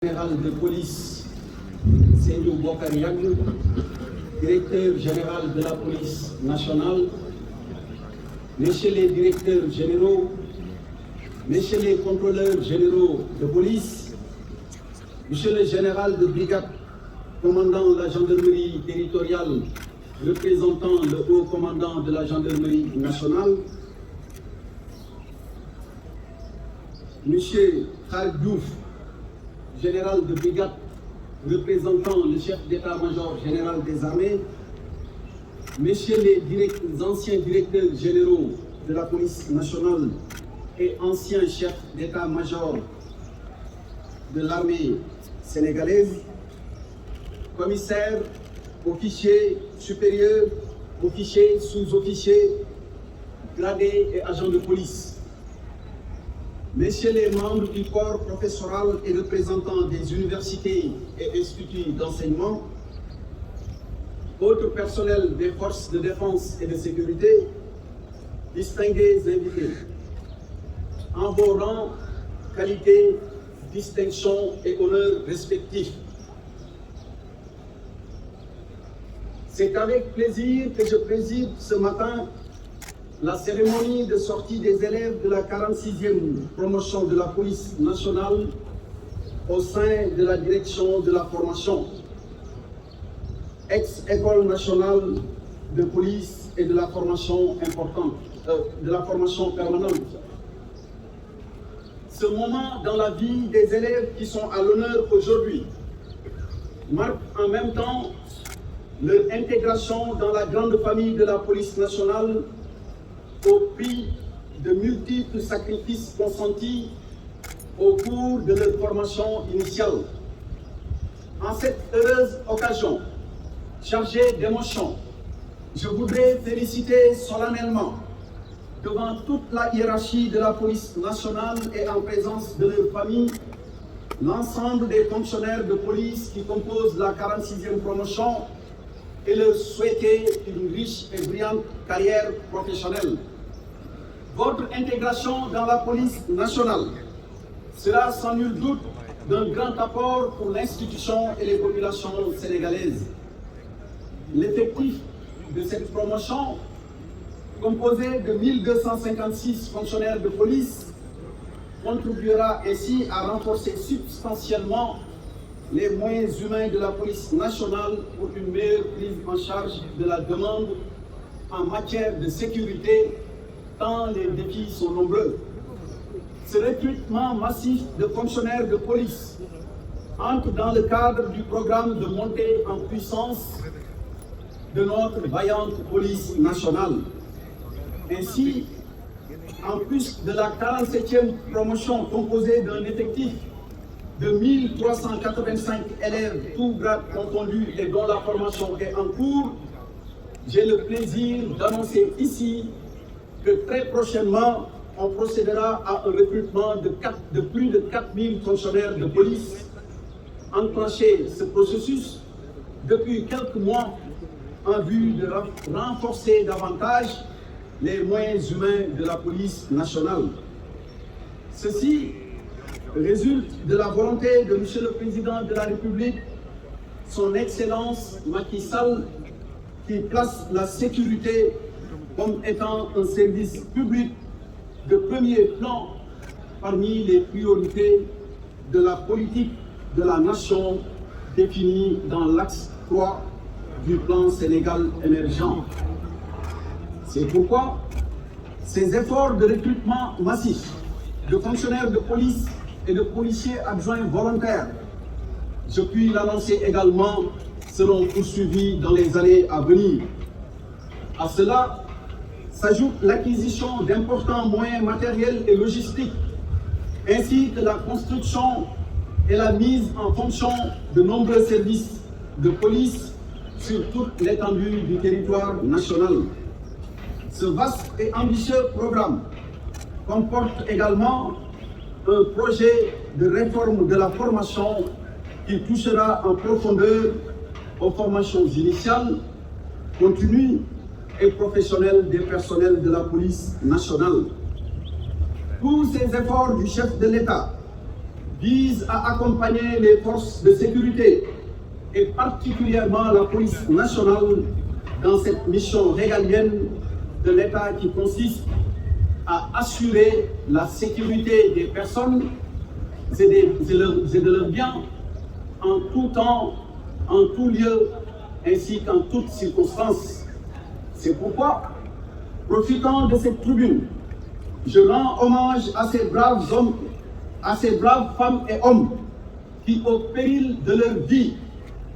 Général de police Seydou Bokar Yagou, directeur général de la police nationale, messieurs les directeurs généraux, messieurs les contrôleurs généraux de police, monsieur le général de brigade, commandant la gendarmerie territoriale, représentant le haut commandant de la gendarmerie nationale, monsieur Khalid Diouf, général de brigade, représentant le chef d'état-major général des armées, messieurs les anciens directeurs généraux de la police nationale et anciens chefs d'état-major de l'armée sénégalaise, commissaires, officiers supérieurs, officiers, sous-officiers, gradés et agents de police, messieurs les membres du corps professoral et représentants des universités et instituts d'enseignement, autres personnels des forces de défense et de sécurité, distingués invités, en vos rangs, qualités, distinctions et honneurs respectifs. C'est avec plaisir que je préside ce matin la cérémonie de sortie des élèves de la 46e promotion de la police nationale au sein de la direction de la formation, ex-école nationale de police et de la formation permanente. Ce moment dans la vie des élèves qui sont à l'honneur aujourd'hui marque en même temps leur intégration dans la grande famille de la police nationale au prix de multiples sacrifices consentis au cours de leur formation initiale. En cette heureuse occasion, chargée d'émotions, je voudrais féliciter solennellement, devant toute la hiérarchie de la police nationale et en présence de leurs familles, l'ensemble des fonctionnaires de police qui composent la 46e promotion et leur souhaiter une riche et brillante carrière professionnelle. Votre intégration dans la police nationale sera sans nul doute d'un grand apport pour l'institution et les populations sénégalaises. L'effectif de cette promotion, composé de 1256 fonctionnaires de police, contribuera ainsi à renforcer substantiellement les moyens humains de la police nationale pour une meilleure prise en charge de la demande en matière de sécurité, tant les défis sont nombreux. Ce recrutement massif de fonctionnaires de police entre dans le cadre du programme de montée en puissance de notre vaillante police nationale. Ainsi, en plus de la 47e promotion composée d'un effectif de 1385 élèves, tous grades confondus et dont la formation est en cours, j'ai le plaisir d'annoncer ici que très prochainement, on procédera à un recrutement de plus de 4000 fonctionnaires de police. Enclenché ce processus depuis quelques mois en vue de renforcer davantage les moyens humains de la police nationale. Ceci résulte de la volonté de Monsieur le Président de la République, son Excellence Macky Sall, qui place la sécurité comme étant un service public de premier plan parmi les priorités de la politique de la nation définie dans l'axe 3 du plan Sénégal émergent. C'est pourquoi ces efforts de recrutement massif de fonctionnaires de police et de policiers adjoints volontaires, je puis l'annoncer également, seront poursuivis dans les années à venir. À cela s'ajoute l'acquisition d'importants moyens matériels et logistiques, ainsi que la construction et la mise en fonction de nombreux services de police sur toute l'étendue du territoire national. Ce vaste et ambitieux programme comporte également un projet de réforme de la formation qui touchera en profondeur aux formations initiales, continues et professionnelles des personnels de la police nationale. Tous ces efforts du chef de l'État vise à accompagner les forces de sécurité et particulièrement la police nationale dans cette mission régalienne de l'État qui consiste à assurer la sécurité des personnes et de leurs biens en tout temps, en tout lieu, ainsi qu'en toutes circonstances. C'est pourquoi, profitant de cette tribune, je rends hommage à ces braves hommes, à ces braves femmes et hommes qui, au péril de leur vie,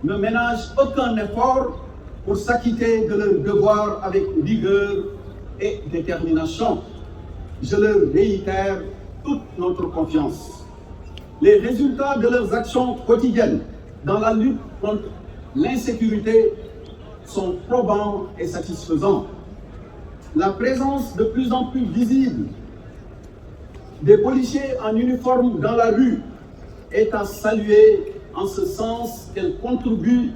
ne ménagent aucun effort pour s'acquitter de leurs devoirs avec vigueur et détermination. Je leur réitère toute notre confiance. Les résultats de leurs actions quotidiennes dans la lutte contre l'insécurité sont probants et satisfaisants. La présence de plus en plus visible des policiers en uniforme dans la rue est à saluer en ce sens qu'elle contribue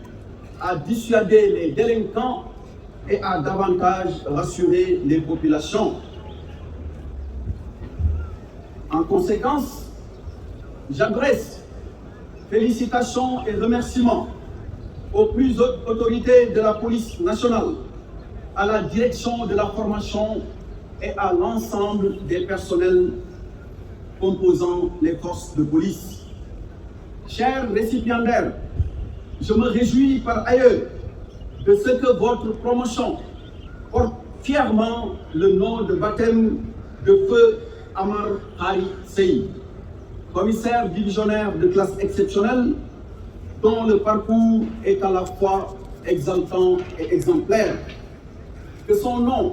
à dissuader les délinquants et à davantage rassurer les populations. En conséquence, j'adresse félicitations et remerciements aux plus hautes autorités de la police nationale, à la direction de la formation et à l'ensemble des personnels composant les forces de police. Chers récipiendaires, je me réjouis par ailleurs de ce que votre promotion porte fièrement le nom de baptême de feu Amar Hari Sey, commissaire divisionnaire de classe exceptionnelle, dont le parcours est à la fois exaltant et exemplaire. Que son nom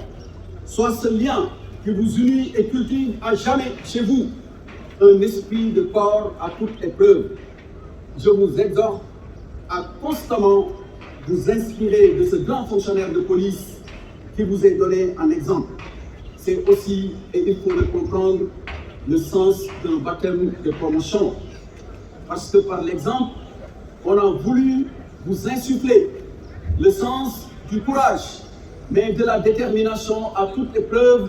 soit ce lien qui vous unit et cultive à jamais chez vous un esprit de corps à toute épreuve. Je vous exhorte à constamment vous inspirer de ce grand fonctionnaire de police qui vous est donné en exemple. C'est aussi, et il faut le comprendre, le sens d'un baptême de promotion. Parce que par l'exemple, on a voulu vous insuffler le sens du courage, mais de la détermination à toute épreuve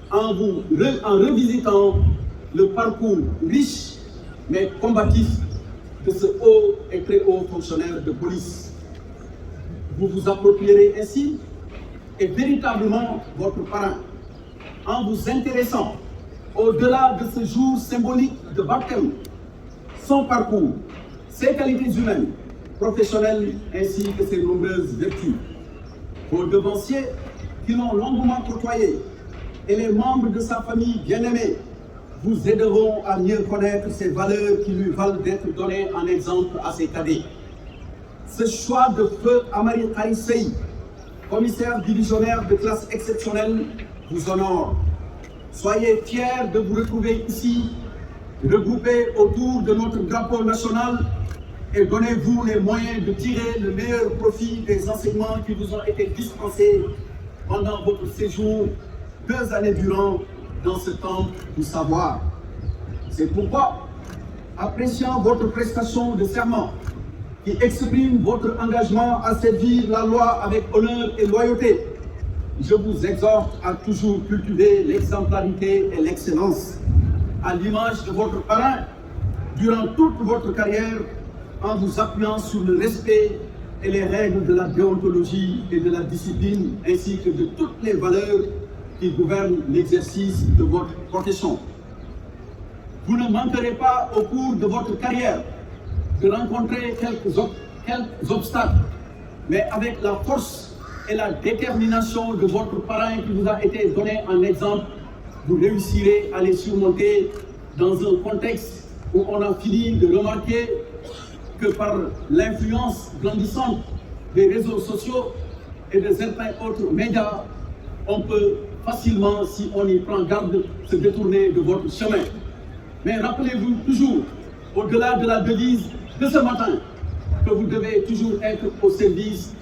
en revisitant le parcours riche mais combatif de ce haut et très haut fonctionnaire de police. Vous vous approprierez ainsi et véritablement votre parrain en vous intéressant au-delà de ce jour symbolique de baptême, son parcours, ses qualités humaines, professionnelles ainsi que ses nombreuses vertus. Vos devanciers qui l'ont longuement côtoyé et les membres de sa famille bien-aimée vous aideront à mieux connaître ces valeurs qui lui valent d'être données en exemple à ses cadets. Ce choix de feu Amari Hari Sey, commissaire divisionnaire de classe exceptionnelle, vous honore. Soyez fiers de vous retrouver ici, regroupés autour de notre drapeau national, et donnez-vous les moyens de tirer le meilleur profit des enseignements qui vous ont été dispensés pendant votre séjour 2 années durant dans ce temple du savoir. C'est pourquoi, appréciant votre prestation de serment qui exprime votre engagement à servir la loi avec honneur et loyauté, je vous exhorte à toujours cultiver l'exemplarité et l'excellence, à l'image de votre parrain, durant toute votre carrière, en vous appuyant sur le respect et les règles de la déontologie et de la discipline, ainsi que de toutes les valeurs qui gouvernent l'exercice de votre profession. Vous ne manquerez pas au cours de votre carrière de rencontrer quelques obstacles, mais avec la force et la détermination de votre parrain qui vous a été donné en exemple, vous réussirez à les surmonter dans un contexte où on a fini de remarquer que par l'influence grandissante des réseaux sociaux et de certains autres médias, on peut facilement, si on y prend garde, se détourner de votre chemin. Mais rappelez-vous toujours, au-delà de la devise de ce matin, que vous devez toujours être au service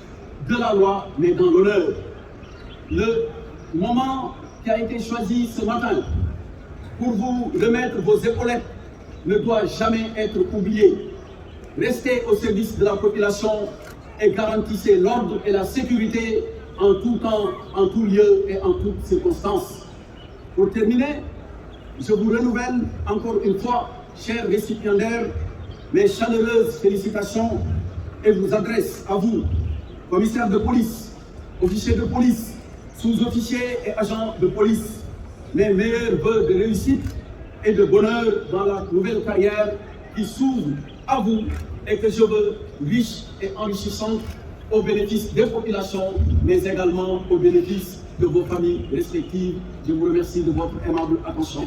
de la loi, mais dans l'honneur. Le moment qui a été choisi ce matin pour vous remettre vos épaulettes ne doit jamais être oublié. Restez au service de la population et garantissez l'ordre et la sécurité en tout temps, en tout lieu et en toutes circonstances. Pour terminer, je vous renouvelle encore une fois chers récipiendaires, mes chaleureuses félicitations et vous adresse à vous, commissaires de police, officiers de police, sous-officiers et agents de police, mes meilleurs vœux de réussite et de bonheur dans la nouvelle carrière qui s'ouvre à vous et que je veux riche et enrichissante au bénéfice des populations, mais également au bénéfice de vos familles respectives. Je vous remercie de votre aimable attention.